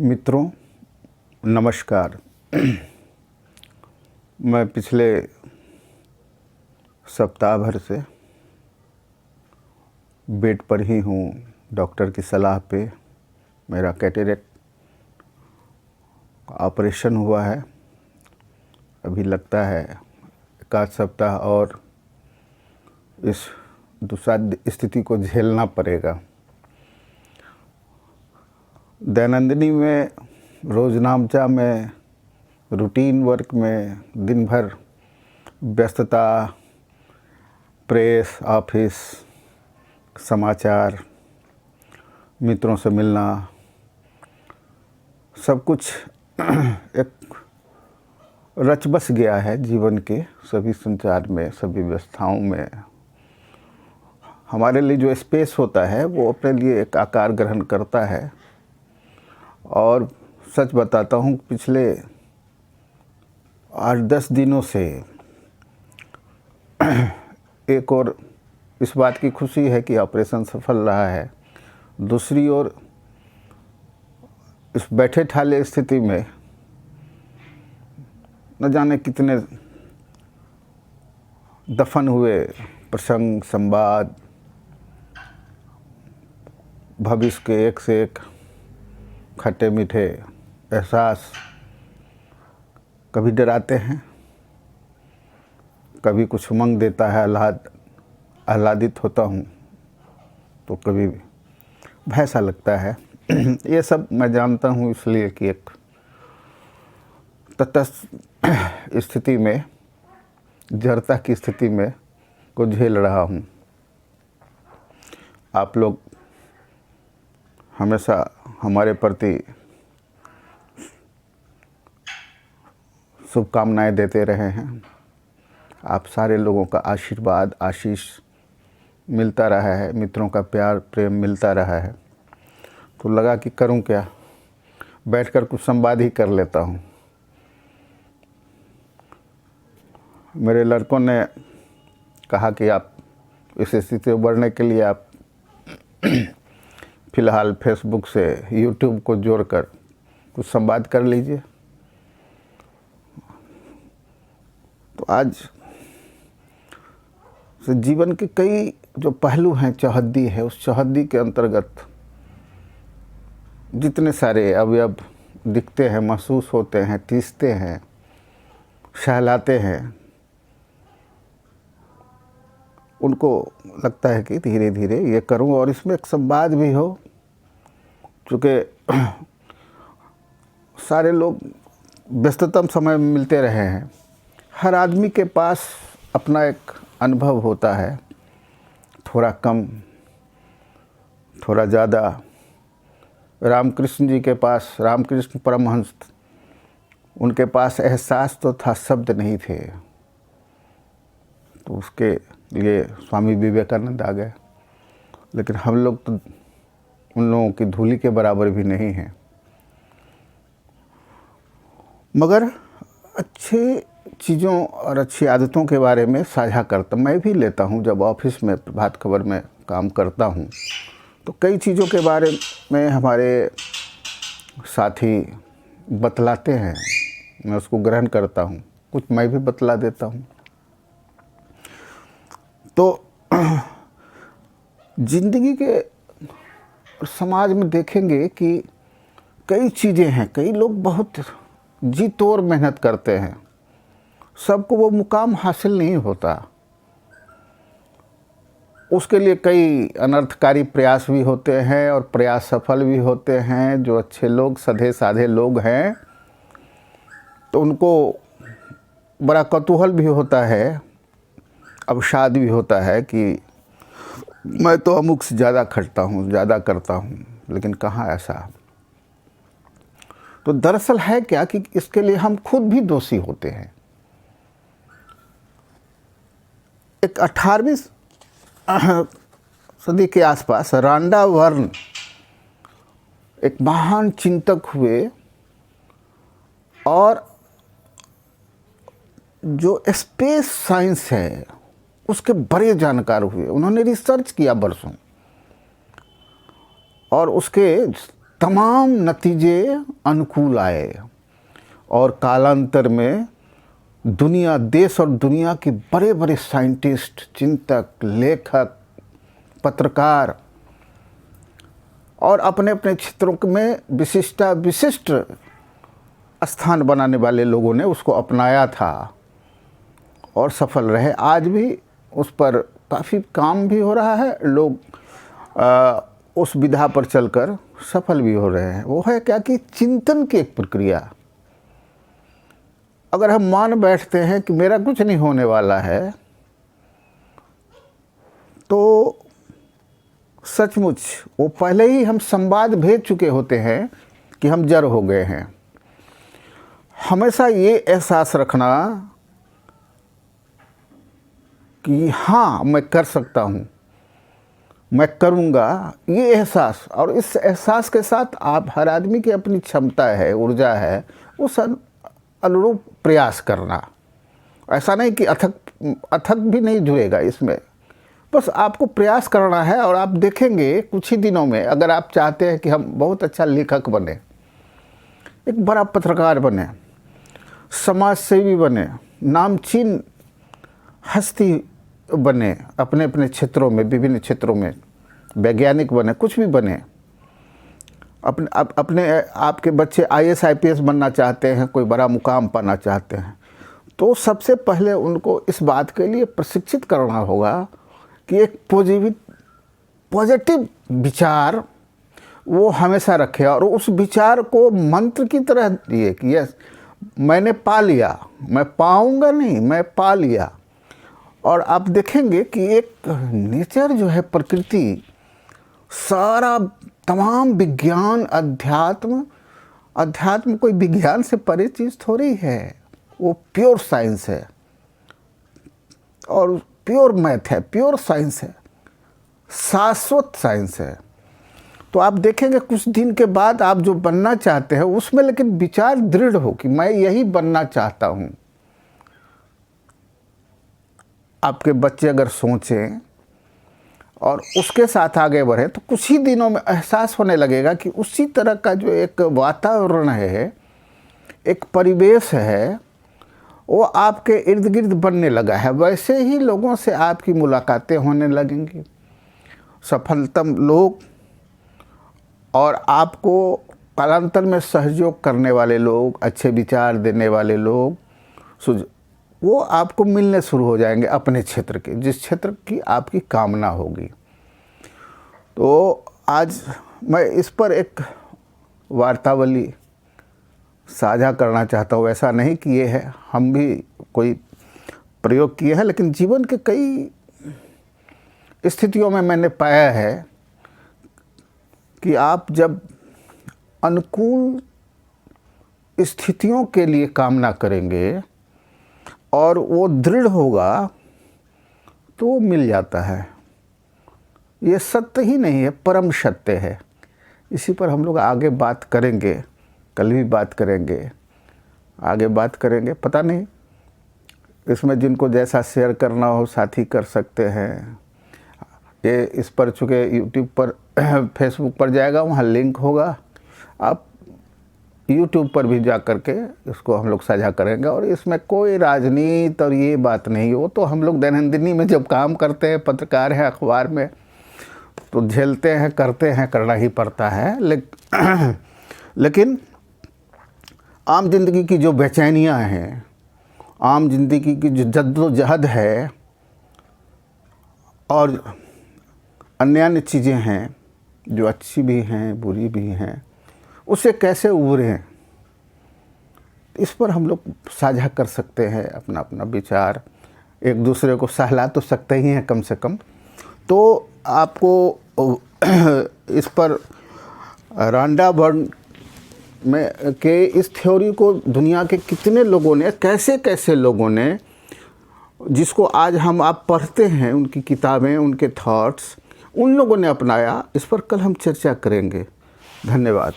मित्रों नमस्कार। मैं पिछले सप्ताह भर से बेड पर ही हूँ। डॉक्टर की सलाह पे मेरा कैटरेक्ट ऑपरेशन हुआ है। अभी लगता है एक आध सप्ताह और इस दुस्साध्य स्थिति को झेलना पड़ेगा। दैनंदिनी में, रोज़नामचा में, रूटीन वर्क में दिन भर व्यस्तता, प्रेस, ऑफिस, समाचार, मित्रों से मिलना, सब कुछ एक रच बस गया है जीवन के सभी संचार में, सभी व्यवस्थाओं में। हमारे लिए जो स्पेस होता है वो अपने लिए एक आकार ग्रहण करता है। और सच बताता हूँ, पिछले 8-10 दिनों से एक और इस बात की खुशी है कि ऑपरेशन सफल रहा है, दूसरी ओर इस बैठे ठाले स्थिति में न जाने कितने दफन हुए प्रसंग, संवाद, भविष्य के एक से एक खट्टे मीठे एहसास कभी डराते हैं, कभी कुछ उमंग देता है, आह्लादित होता हूँ, तो कभी भय सा लगता है। ये सब मैं जानता हूँ इसलिए कि एक तटस्थ स्थिति में, जड़ता की स्थिति में को झेल रहा हूँ। आप लोग हमेशा हमारे प्रति शुभकामनाएं देते रहे हैं। आप सारे लोगों का आशीर्वाद, आशीष मिलता रहा है, मित्रों का प्यार प्रेम मिलता रहा है। तो लगा कि करूं क्या, बैठकर कुछ संवाद ही कर लेता हूं। मेरे लड़कों ने कहा कि आप इस स्थिति से उबरने के लिए आप फ़िलहाल फेसबुक से यूट्यूब को जोड़कर कुछ संवाद कर लीजिए। तो आज से जीवन के कई जो पहलू हैं, चौहद्दी है, उस चौहद्दी के अंतर्गत जितने सारे अवयव दिखते हैं, महसूस होते हैं, टीसते हैं, सहलाते हैं, उनको लगता है कि धीरे धीरे ये करूं और इसमें एक संवाद भी हो। चूँकि सारे लोग व्यस्ततम समय में मिलते रहे हैं, हर आदमी के पास अपना एक अनुभव होता है, थोड़ा कम थोड़ा ज़्यादा। रामकृष्ण जी के पास, रामकृष्ण परमहंस, उनके पास एहसास तो था, शब्द नहीं थे, तो उसके लिए स्वामी विवेकानंद आ गए। लेकिन हम लोग तो उन लोगों की धूली के बराबर भी नहीं हैं। मगर अच्छे चीज़ों और अच्छी आदतों के बारे में साझा करता मैं भी लेता हूँ। जब ऑफिस में प्रभात खबर में काम करता हूँ तो कई चीज़ों के बारे में हमारे साथी बतलाते हैं, मैं उसको ग्रहण करता हूँ, कुछ मैं भी बतला देता हूँ। तो जिंदगी के समाज में देखेंगे कि कई चीज़ें हैं, कई लोग बहुत जी तोड़ मेहनत करते हैं, सबको वो मुकाम हासिल नहीं होता। उसके लिए कई अनर्थकारी प्रयास भी होते हैं और प्रयास सफल भी होते हैं। जो अच्छे लोग, सधे साधे लोग हैं, तो उनको बड़ा कौतूहल भी होता है, अवसाद भी होता है कि मैं तो अमुक से ज़्यादा खटता हूँ, ज़्यादा करता हूँ, लेकिन कहाँ ऐसा। तो दरअसल है क्या कि इसके लिए हम खुद भी दोषी होते हैं। एक 18वीं सदी के आसपास रांडा वर्न एक महान चिंतक हुए और जो स्पेस साइंस है उसके बड़े जानकार हुए। उन्होंने रिसर्च किया बरसों और उसके तमाम नतीजे अनुकूल आए और कालांतर में दुनिया, देश और दुनिया के बड़े बड़े साइंटिस्ट, चिंतक, लेखक, पत्रकार और अपने अपने क्षेत्रों में विशिष्ट स्थान बनाने वाले लोगों ने उसको अपनाया था और सफल रहे। आज भी उस पर काफ़ी काम भी हो रहा है, लोग उस विधा पर चलकर सफल भी हो रहे हैं। वो है क्या कि चिंतन की एक प्रक्रिया। अगर हम मान बैठते हैं कि मेरा कुछ नहीं होने वाला है, तो सचमुच वो पहले ही हम संवाद भेज चुके होते हैं कि हम जड़ हो गए हैं। हमेशा ये एहसास रखना कि हाँ मैं कर सकता हूँ, मैं करूँगा, ये एहसास, और इस एहसास के साथ आप हर आदमी की अपनी क्षमता है, ऊर्जा है, उस अनुरूप प्रयास करना। ऐसा नहीं कि अथक भी नहीं जुड़ेगा इसमें, बस आपको प्रयास करना है। और आप देखेंगे कुछ ही दिनों में, अगर आप चाहते हैं कि हम बहुत अच्छा लेखक बने, एक बड़ा पत्रकार बने, समाज सेवी बने, नामचीन हस्ती बने, अपने अपने क्षेत्रों में, विभिन्न क्षेत्रों में वैज्ञानिक बने, कुछ भी बने, अपने आपके बच्चे IAS IPS बनना चाहते हैं, कोई बड़ा मुकाम पाना चाहते हैं, तो सबसे पहले उनको इस बात के लिए प्रशिक्षित करना होगा कि एक पॉजिटिव विचार वो हमेशा रखे और उस विचार को मंत्र की तरह दिए कि यस मैंने पा लिया, मैं पाऊंगा नहीं, मैं पा लिया। और आप देखेंगे कि एक नेचर जो है, प्रकृति, सारा तमाम विज्ञान, अध्यात्म कोई विज्ञान से परे चीज़ थोड़ी है, वो प्योर साइंस है और प्योर मैथ है, प्योर साइंस है, शाश्वत साइंस है। तो आप देखेंगे कुछ दिन के बाद आप जो बनना चाहते हैं उसमें लेकिन विचार दृढ़ हो कि मैं यही बनना चाहता हूँ। आपके बच्चे अगर सोचें और उसके साथ आगे बढ़े तो कुछ ही दिनों में एहसास होने लगेगा कि उसी तरह का जो एक वातावरण है, एक परिवेश है, वो आपके इर्द गिर्द बनने लगा है। वैसे ही लोगों से आपकी मुलाकातें होने लगेंगी, सफलतम लोग और आपको कालांतर में सहयोग करने वाले लोग, अच्छे विचार देने वाले लोग, वो आपको मिलने शुरू हो जाएंगे अपने क्षेत्र के, जिस क्षेत्र की आपकी कामना होगी। तो आज मैं इस पर एक वार्तावली साझा करना चाहता हूँ। ऐसा नहीं कि ये है, हम भी कोई प्रयोग किए हैं, लेकिन जीवन के कई स्थितियों में मैंने पाया है कि आप जब अनुकूल स्थितियों के लिए कामना करेंगे और वो दृढ़ होगा तो वो मिल जाता है। ये सत्य ही नहीं है, परम सत्य है। इसी पर हम लोग आगे बात करेंगे, कल भी बात करेंगे, आगे बात करेंगे। पता नहीं इसमें जिनको जैसा शेयर करना हो साथी कर सकते हैं। ये इस पर चूँकि यूट्यूब पर फेसबुक पर जाएगा, वहाँ लिंक होगा, आप यूट्यूब पर भी जा कर के इसको हम लोग साझा करेंगे। और इसमें कोई राजनीति और ये बात नहीं, वो तो हम लोग दैनंदिनी में जब काम करते हैं, पत्रकार हैं, अखबार में, तो झेलते हैं, करते हैं, करना ही पड़ता है। लेकिन आम जिंदगी की जो बेचैनियाँ हैं, आम जिंदगी की जो जद्दोजहद है और अन्य अन्य चीज़ें हैं जो अच्छी भी हैं, बुरी भी हैं, उससे कैसे उभरें, इस पर हम लोग साझा कर सकते हैं अपना अपना विचार। एक दूसरे को सहला तो सकते ही हैं कम से कम। तो आपको इस पर रांडा बर्न में के इस थ्योरी को दुनिया के कितने लोगों ने, कैसे कैसे लोगों ने, जिसको आज हम आप पढ़ते हैं, उनकी किताबें, उनके थॉट्स, उन लोगों ने अपनाया, इस पर कल हम चर्चा करेंगे। धन्यवाद।